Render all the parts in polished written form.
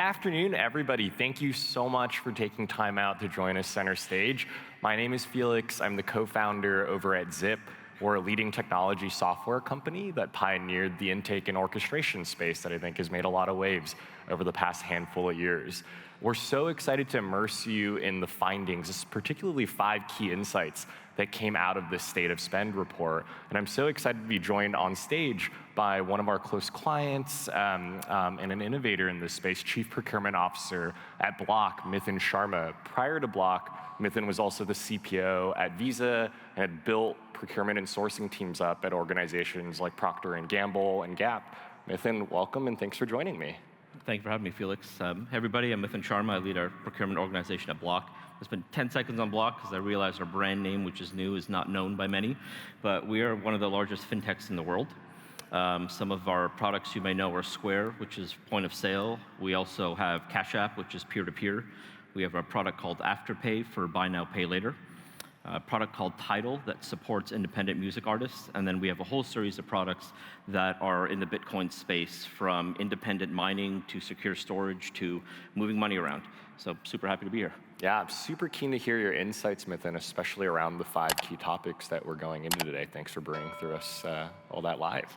afternoon, everybody. Thank you so much for taking time out to join us center stage. My name is Felix. I'm the co-founder over at Zip. We're a leading technology software company that pioneered the intake and orchestration space that I think has made a lot of waves over the past handful of years. We're so excited to immerse you in the findings, particularly 5 key insights that came out of this State of Spend report. And I'm so excited to be joined on stage by one of our close clients and an innovator in this space, Chief Procurement Officer at Block, Mithun Sharma. Prior to Block, Mithun was also the CPO at Visa and had built procurement and sourcing teams up at organizations like Procter & Gamble and Gap. Mithun, welcome and thanks for joining me. Thank you for having me, Felix. Hey everybody, I'm Mithun Sharma. I lead our procurement organization at Block. I spent 10 seconds on Block because I realized our brand name, which is new, is not known by many. But we are one of the largest fintechs in the world. Some of our products you may know are Square, which is point of sale. We also have Cash App, which is peer-to-peer. We have a product called Afterpay for buy now, pay later. A product called Tidal that supports independent music artists. And then we have a whole series of products that are in the Bitcoin space, from independent mining to secure storage to moving money around. So super happy to be here. Yeah, I'm super keen to hear your insights, Mithun, especially around the 5 key topics that we're going into today. Thanks for bringing through us all that live.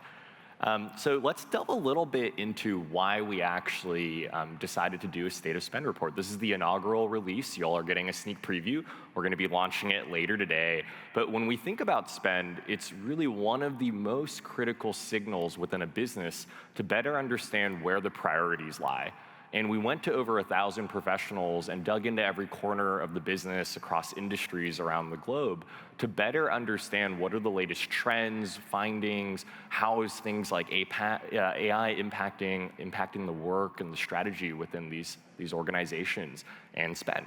So let's delve a little bit into why we actually decided to do a State of Spend report. This is the inaugural release. Y'all are getting a sneak preview. We're going to be launching it later today. But when we think about spend, it's really one of the most critical signals within a business to better understand where the priorities lie. And we went to over 1,000 professionals and dug into every corner of the business across industries around the globe to better understand what are the latest trends, findings, how is things like AI impacting the work and the strategy within these organizations and spend.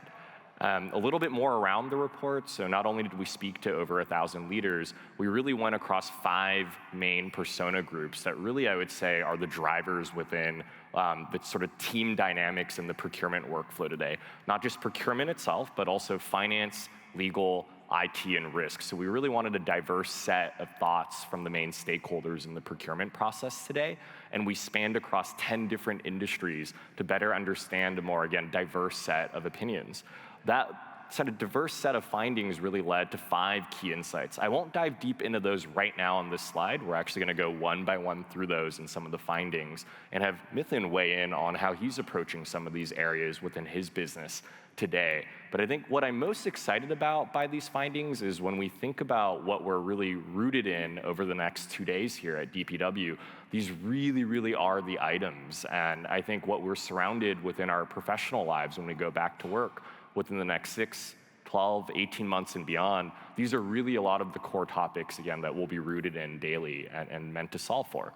A little bit more around the report. So not only did we speak to over 1,000 leaders, we really went across 5 main persona groups that really, I would say, are the drivers within the sort of team dynamics in the procurement workflow today. Not just procurement itself, but also finance, legal, IT, and risk. So we really wanted a diverse set of thoughts from the main stakeholders in the procurement process today. And we spanned across 10 different industries to better understand a more, again, diverse set of opinions. That sort of diverse set of findings really led to 5 key insights. I won't dive deep into those right now on this slide. We're actually going to go one by one through those and some of the findings and have Mithun weigh in on how he's approaching some of these areas within his business today. But I think what I'm most excited about by these findings is when we think about what we're really rooted in over the next 2 days here at DPW, these really, really are the items. And I think what we're surrounded within our professional lives when we go back to work within the next 6, 12, 18 months and beyond, these are really a lot of the core topics, again, that we'll be rooted in daily and meant to solve for.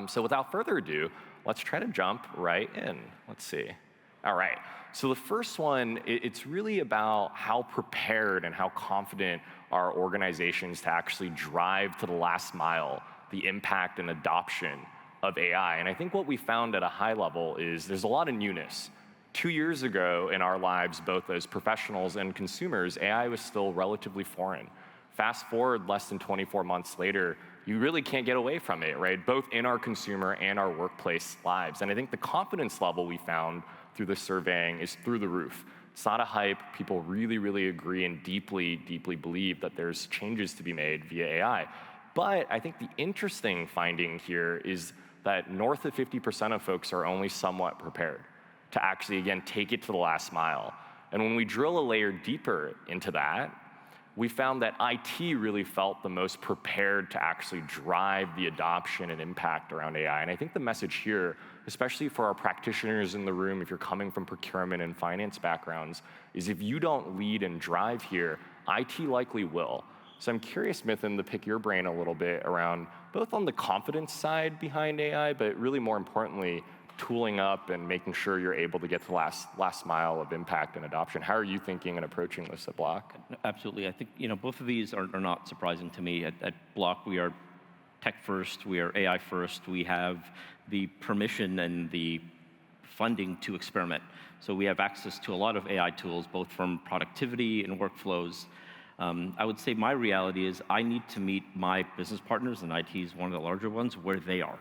So without further ado, let's try to jump right in. Let's see. All right. So the first one, it's really about how prepared and how confident are organizations to actually drive to the last mile the impact and adoption of AI. And I think what we found at a high level is there's a lot of newness. 2 years ago in our lives, both as professionals and consumers, AI was still relatively foreign. Fast forward less than 24 months later, you really can't get away from it, right? Both in our consumer and our workplace lives. And I think the confidence level we found through the surveying is through the roof. It's not a hype. People really, really agree and deeply, deeply believe that there's changes to be made via AI. But I think the interesting finding here is that north of 50% of folks are only somewhat prepared to actually, again, take it to the last mile. And when we drill a layer deeper into that, we found that IT really felt the most prepared to actually drive the adoption and impact around AI. And I think the message here, especially for our practitioners in the room, if you're coming from procurement and finance backgrounds, is if you don't lead and drive here, IT likely will. So I'm curious, Mithun, to pick your brain a little bit around both on the confidence side behind AI, but really more importantly, tooling up and making sure you're able to get to the last mile of impact and adoption. How are you thinking and approaching this at Block? Absolutely. I think both of these are not surprising to me. At Block, we are tech first, we are AI first. We have the permission and the funding to experiment. So we have access to a lot of AI tools, both from productivity and workflows. I would say my reality is I need to meet my business partners, and IT is one of the larger ones, where they are.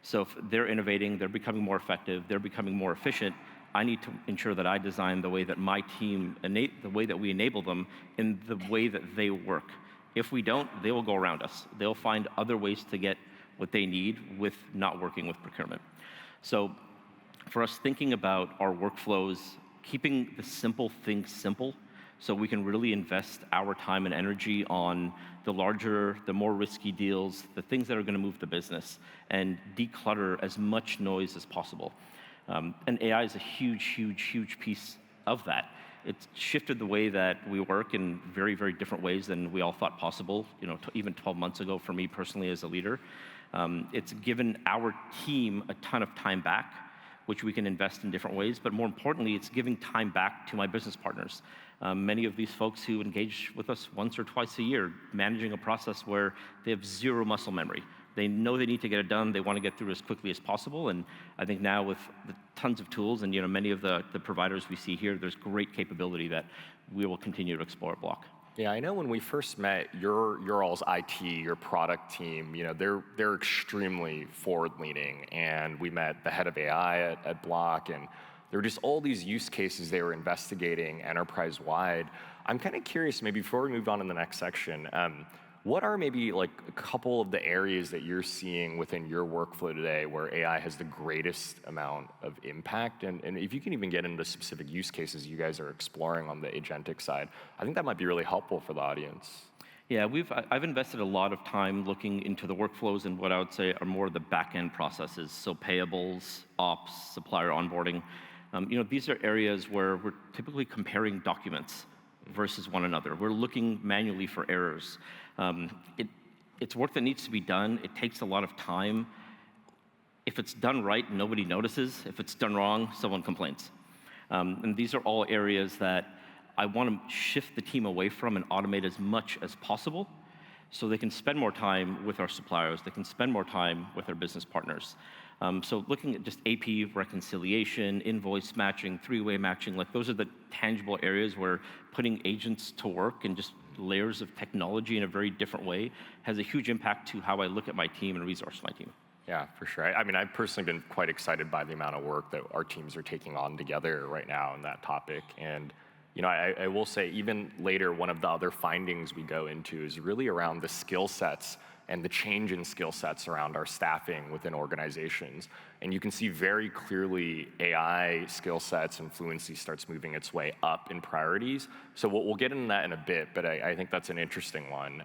So if they're innovating, they're becoming more effective, they're becoming more efficient, I need to ensure that I design the way that my team, the way that we enable them in the way that they work. If we don't, they will go around us. They'll find other ways to get what they need with not working with procurement. So for us thinking about our workflows, keeping the simple things simple, so we can really invest our time and energy on the larger, the more risky deals, the things that are going to move the business, and declutter as much noise as possible. And AI is a huge, huge, huge piece of that. It's shifted the way that we work in very, very different ways than we all thought possible, even 12 months ago for me personally as a leader. It's given our team a ton of time back, which we can invest in different ways, but more importantly, it's giving time back to my business partners. Many of these folks who engage with us once or twice a year, managing a process where they have zero muscle memory. They know they need to get it done, they want to get through as quickly as possible, and I think now with the tons of tools and many of the providers we see here, there's great capability that we will continue to explore at Block. Yeah, I know when we first met, your all's IT, your product team, they're extremely forward-leaning, and we met the head of AI at Block, and there were just all these use cases they were investigating enterprise-wide. I'm kind of curious, maybe before we move on to the next section, what are maybe like a couple of the areas that you're seeing within your workflow today where AI has the greatest amount of impact? And if you can even get into specific use cases you guys are exploring on the agentic side, I think that might be really helpful for the audience. Yeah, I've invested a lot of time looking into the workflows and what I would say are more of the back-end processes, so payables, ops, supplier onboarding. These are areas where we're typically comparing documents versus one another. We're looking manually for errors. It's work that needs to be done. It takes a lot of time. If it's done right, nobody notices. If it's done wrong, someone complains. And these are all areas that I want to shift the team away from and automate as much as possible so they can spend more time with our suppliers, they can spend more time with their business partners. So looking at just AP reconciliation, invoice matching, three-way matching, like those are the tangible areas where putting agents to work and just layers of technology in a very different way has a huge impact to how I look at my team and resource my team. Yeah, for sure. I mean, I've personally been quite excited by the amount of work that our teams are taking on together right now on that topic. And I will say, even later, one of the other findings we go into is really around the skill sets and the change in skill sets around our staffing within organizations. And you can see very clearly AI skill sets and fluency starts moving its way up in priorities. So we'll get into that in a bit, but I think that's an interesting one.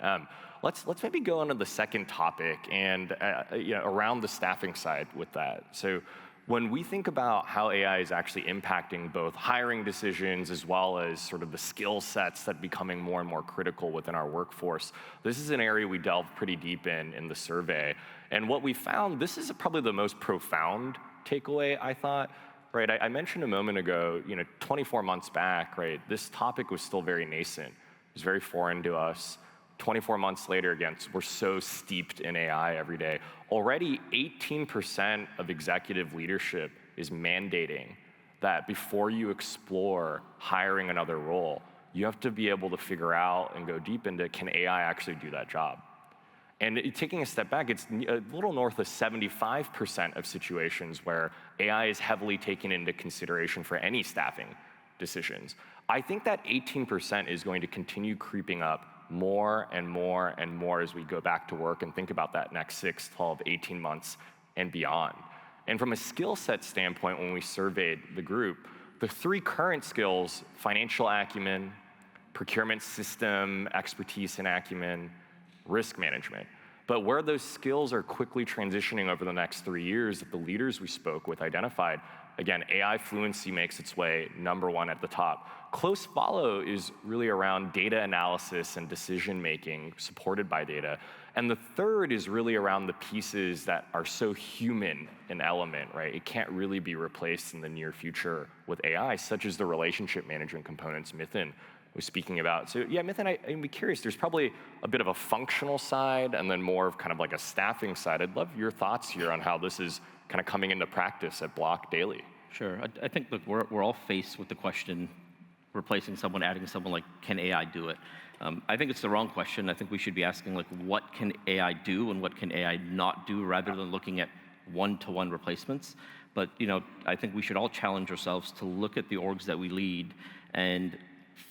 Let's maybe go on to the second topic and around the staffing side with that. So when we think about how AI is actually impacting both hiring decisions as well as sort of the skill sets that are becoming more and more critical within our workforce, this is an area we delved pretty deep in the survey. And what we found, this is probably the most profound takeaway, I thought. Right, I mentioned a moment ago, 24 months back, right, this topic was still very nascent. It was very foreign to us. 24 months later, again, we're so steeped in AI every day. Already 18% of executive leadership is mandating that before you explore hiring another role, you have to be able to figure out and go deep into, can AI actually do that job? And taking a step back, it's a little north of 75% of situations where AI is heavily taken into consideration for any staffing decisions. I think that 18% is going to continue creeping up more and more and more as we go back to work and think about that next 6, 12, 18 months and beyond. And from a skill set standpoint, when we surveyed the group, the 3 current skills, financial acumen, procurement system expertise and acumen, risk management. But where those skills are quickly transitioning over the next 3 years that the leaders we spoke with identified, again, AI fluency makes its way #1 at the top. Close follow is really around data analysis and decision-making supported by data. And the third is really around the pieces that are so human an element, right? It can't really be replaced in the near future with AI, such as the relationship management components Mithun was speaking about. So yeah, Mithun, I'd be curious, there's probably a bit of a functional side and then more of kind of like a staffing side. I'd love your thoughts here on how this is kind of coming into practice at Block daily. Sure, I think, look, we're all faced with the question, replacing someone, adding someone, like, can AI do it? I think it's the wrong question. I think we should be asking, like, what can AI do and what can AI not do, rather than looking at one-to-one replacements. But I think we should all challenge ourselves to look at the orgs that we lead and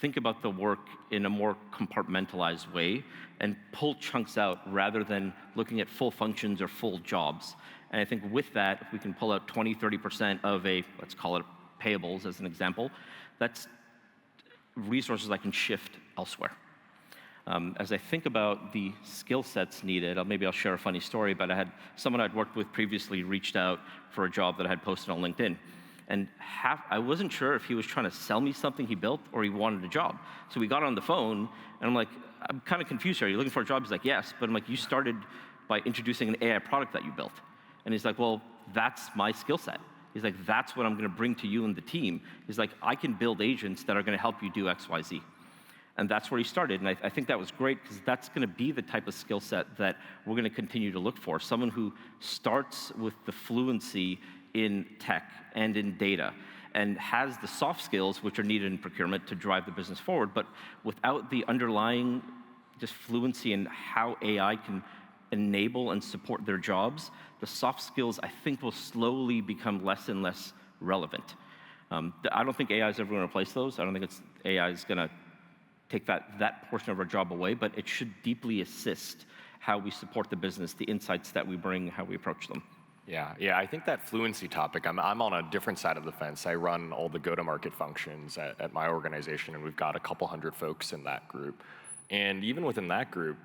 think about the work in a more compartmentalized way and pull chunks out rather than looking at full functions or full jobs. And I think with that, if we can pull out 20, 30% of let's call it payables as an example, that's resources I can shift elsewhere. As I think about the skill sets needed, maybe I'll share a funny story, but I had someone I'd worked with previously reached out for a job that I had posted on LinkedIn. And I wasn't sure if he was trying to sell me something he built or he wanted a job. So we got on the phone, and I'm like, I'm kind of confused here. Are you looking for a job? He's like, yes. But I'm like, you started by introducing an AI product that you built. And he's like, well, that's my skill set. He's like, that's what I'm going to bring to you and the team. He's like, I can build agents that are going to help you do X, Y, Z. And that's where he started. And I think that was great because that's going to be the type of skill set that we're going to continue to look for. Someone who starts with the fluency in tech and in data and has the soft skills which are needed in procurement to drive the business forward, but without the underlying just fluency in how AI can enable and support their jobs, the soft skills, I think, will slowly become less and less relevant. I don't think AI is ever going to replace those. I don't think AI is going to take that portion of our job away, but it should deeply assist how we support the business, the insights that we bring, how we approach them. Yeah, I think that fluency topic, I'm on a different side of the fence. I run all the go-to-market functions at my organization, and we've got a couple hundred folks in that group. And even within that group,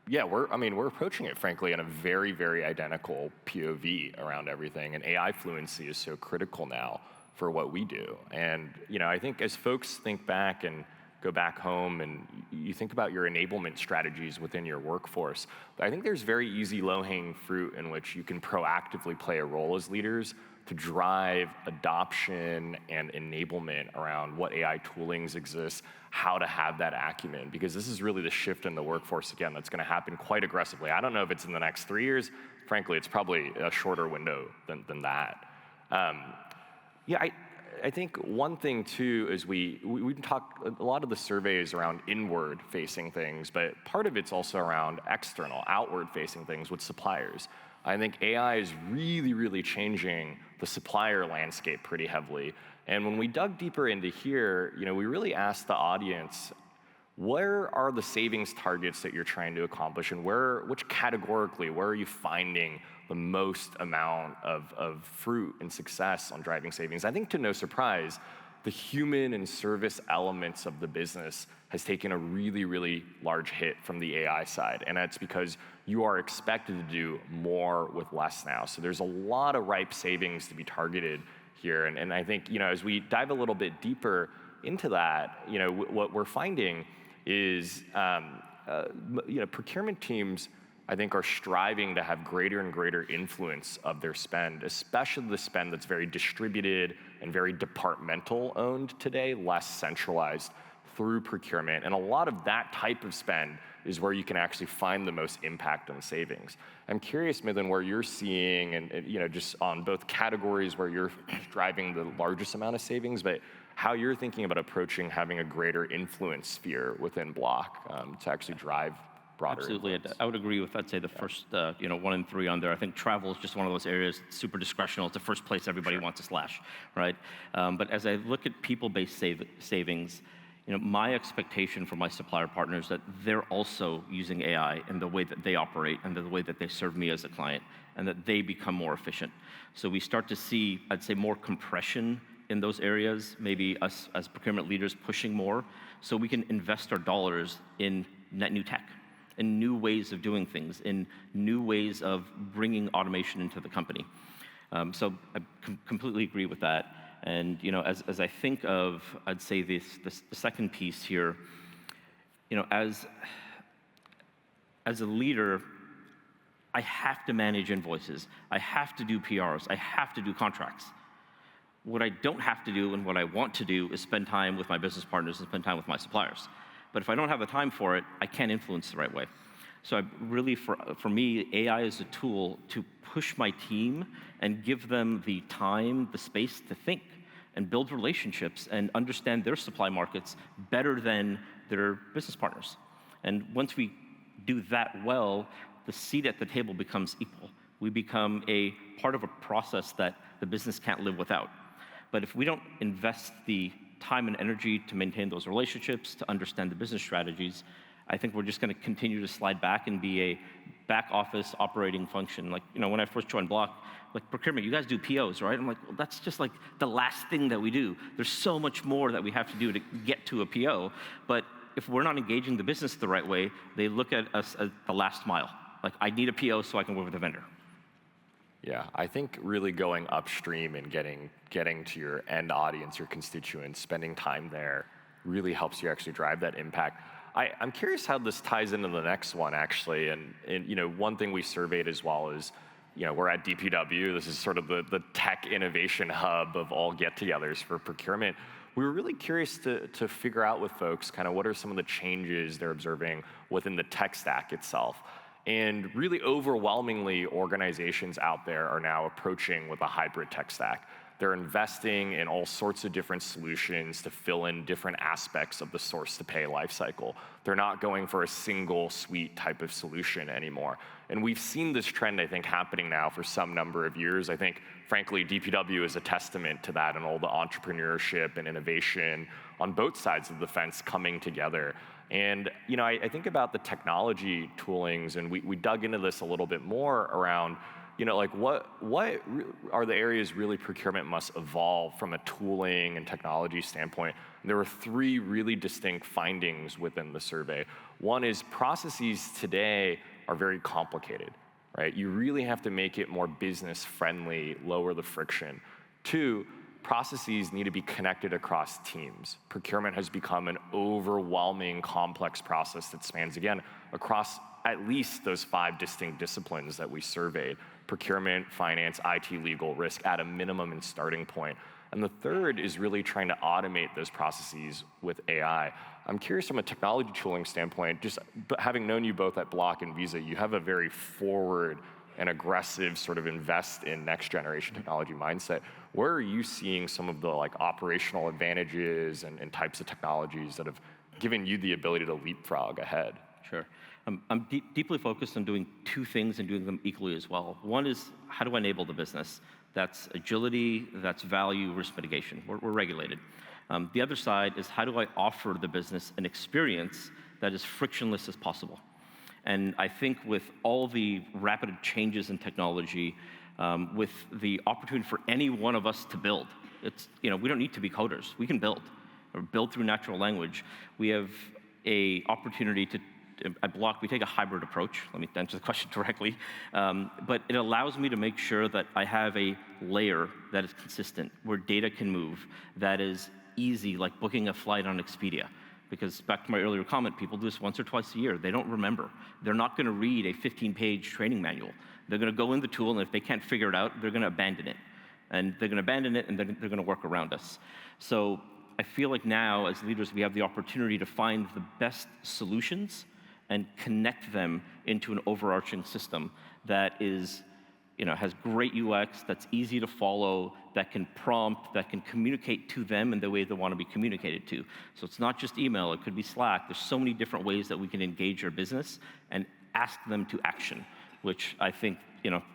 yeah, we're approaching it, frankly, in a very, very identical POV around everything. And AI fluency is so critical now for what we do. And I think as folks think back and go back home and you think about your enablement strategies within your workforce, I think there's very easy low-hanging fruit in which you can proactively play a role as leaders to drive adoption and enablement around what AI toolings exist, how to have that acumen, because this is really the shift in the workforce, again, that's going to happen quite aggressively. I don't know if it's in the next 3 years. Frankly, it's probably a shorter window than that. I think one thing too is we talk a lot of the surveys around inward-facing things, but part of it's also around external, outward-facing things with suppliers. I think AI is really, really changing the supplier landscape pretty heavily. And when we dug deeper into here, we really asked the audience, where are the savings targets that you're trying to accomplish, and which categorically, where are you finding the most amount of fruit and success on driving savings? I think to no surprise, the human and service elements of the business has taken a really, really large hit from the AI side. And that's because you are expected to do more with less now. So there's a lot of ripe savings to be targeted here. And I think, as we dive a little bit deeper into that, what we're finding is, procurement teams, I think, are striving to have greater and greater influence of their spend, especially the spend that's very distributed and very departmental owned today, less centralized through procurement. And a lot of that type of spend is where you can actually find the most impact on savings. I'm curious, Mithun, where you're seeing, and just on both categories where you're driving the largest amount of savings, but how you're thinking about approaching having a greater influence sphere within Block to actually drive broader Absolutely. influence. I would agree with, I'd say, the first 1 and 3 on there. I think travel is just one of those areas, super discretional. It's the first place everybody wants to slash, right? But as I look at people-based savings, my expectation for my supplier partners that they're also using AI in the way that they operate and the way that they serve me as a client, and that they become more efficient. So we start to see, I'd say, more compression in those areas, maybe us as procurement leaders pushing more, so we can invest our dollars in net new tech, in new ways of doing things, in new ways of bringing automation into the company. So I completely agree with that. And as I think of, I'd say the second piece here, as a leader, I have to manage invoices. I have to do PRs. I have to do contracts. What I don't have to do and what I want to do is spend time with my business partners and spend time with my suppliers. But if I don't have the time for it, I can't influence the right way. So for me, AI is a tool to push my team and give them the time, the space to think and build relationships and understand their supply markets better than their business partners. And once we do that well, the seat at the table becomes equal. We become a part of a process that the business can't live without. But if we don't invest the time and energy to maintain those relationships, to understand the business strategies, I think we're just going to continue to slide back and be a back office operating function. Like, when I first joined Block, like procurement, you guys do POs, right? I'm like, well, that's just like the last thing that we do. There's so much more that we have to do to get to a PO. But if we're not engaging the business the right way, they look at us as the last mile. Like, I need a PO so I can work with a vendor. Yeah, I think really going upstream and getting to your end audience, your constituents, spending time there really helps you actually drive that impact. I'm curious how this ties into the next one, actually. And one thing we surveyed as well is, we're at DPW. This is sort of the tech innovation hub of all get-togethers for procurement. We were really curious to figure out with folks kind of what are some of the changes they're observing within the tech stack itself. And really overwhelmingly, organizations out there are now approaching with a hybrid tech stack. They're investing in all sorts of different solutions to fill in different aspects of the source-to-pay lifecycle. They're not going for a single suite type of solution anymore. And we've seen this trend, I think, happening now for some number of years. I think, frankly, DPW is a testament to that and all the entrepreneurship and innovation on both sides of the fence coming together. And I think about the technology toolings, and we dug into this a little bit more around like what are the areas really procurement must evolve from a tooling and technology standpoint? And there were 3 really distinct findings within the survey. One is processes today are very complicated, right? You really have to make it more business friendly, lower the friction. 2, processes need to be connected across teams. Procurement has become an overwhelming, complex process that spans, again, across at least those 5 distinct disciplines that we surveyed: procurement, finance, IT, legal, risk, at a minimum and starting point. And the 3rd is really trying to automate those processes with AI. I'm curious from a technology tooling standpoint, just having known you both at Block and Visa, you have a very forward and aggressive sort of invest in next generation technology mindset. Where are you seeing some of the operational advantages and types of technologies that have given you the ability to leapfrog ahead? Sure. I'm deeply focused on doing 2 things and doing them equally as well. One is, how do I enable the business? That's agility, that's value, risk mitigation. We're regulated. The other side is, how do I offer the business an experience that is frictionless as possible? And I think with all the rapid changes in technology, with the opportunity for any one of us to build, we don't need to be coders. We can build, or build through natural language. We have a opportunity to, at Block, we take a hybrid approach. Let me answer the question directly. But it allows me to make sure that I have a layer that is consistent, where data can move, that is easy, like booking a flight on Expedia. Because back to my earlier comment, people do this once or twice a year. They don't remember. They're not going to read a 15-page training manual. They're going to go in the tool, and if they can't figure it out, they're going to abandon it. And they're going to abandon it, and they're going to work around us. So I feel like now, as leaders, we have the opportunity to find the best solutions and connect them into an overarching system that is, has great UX, that's easy to follow, that can prompt, that can communicate to them in the way they want to be communicated to. So it's not just email, it could be Slack. There's so many different ways that we can engage our business and ask them to action, which I think,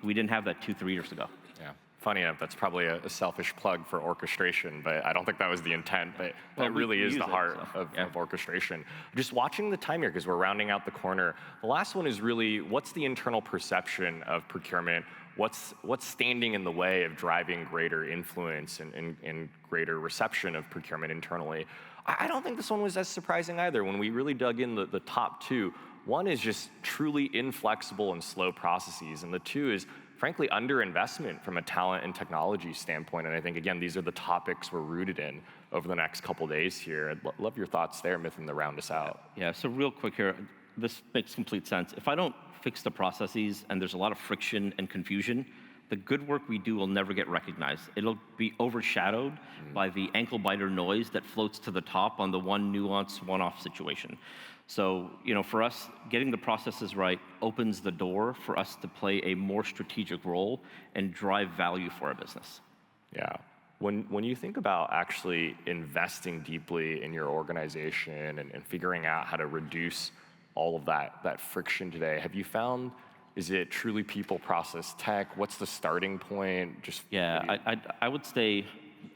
we didn't have that 2-3 years ago. Yeah. Funny enough, that's probably a selfish plug for orchestration, but I don't think that was the intent. But that really is the heart of orchestration. Just watching the time here, because we're rounding out the corner. The last one is really, what's the internal perception of procurement? What's standing in the way of driving greater influence and greater reception of procurement internally? I don't think this one was as surprising either. When we really dug in the top 2, one is just truly inflexible and slow processes, and the 2 is frankly underinvestment from a talent and technology standpoint. And I think, again, these are the topics we're rooted in over the next couple days here. I'd love your thoughts there, Mithun, to round us out. Yeah, so real quick here, this makes complete sense. If I don't fix the processes and there's a lot of friction and confusion, the good work we do will never get recognized. It'll be overshadowed by the ankle biter noise that floats to the top on the one nuanced, one-off situation. So, for us, getting the processes right opens the door for us to play a more strategic role and drive value for our business. Yeah. When you think about actually investing deeply in your organization and figuring out how to reduce all of that friction today, have you found Is it truly people, process, tech? What's the starting point? Just Yeah, I would say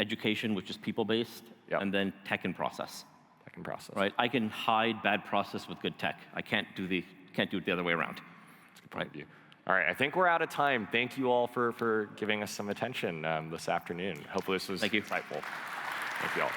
education, which is people-based, Yep. and then tech and process. tech and process. Right? I can hide bad process with good tech. I can't do it the other way around. That's a good point of view. All right, I think we're out of time. Thank you all for giving us some attention this afternoon. Hopefully this was Thank you. insightful. Thank you all.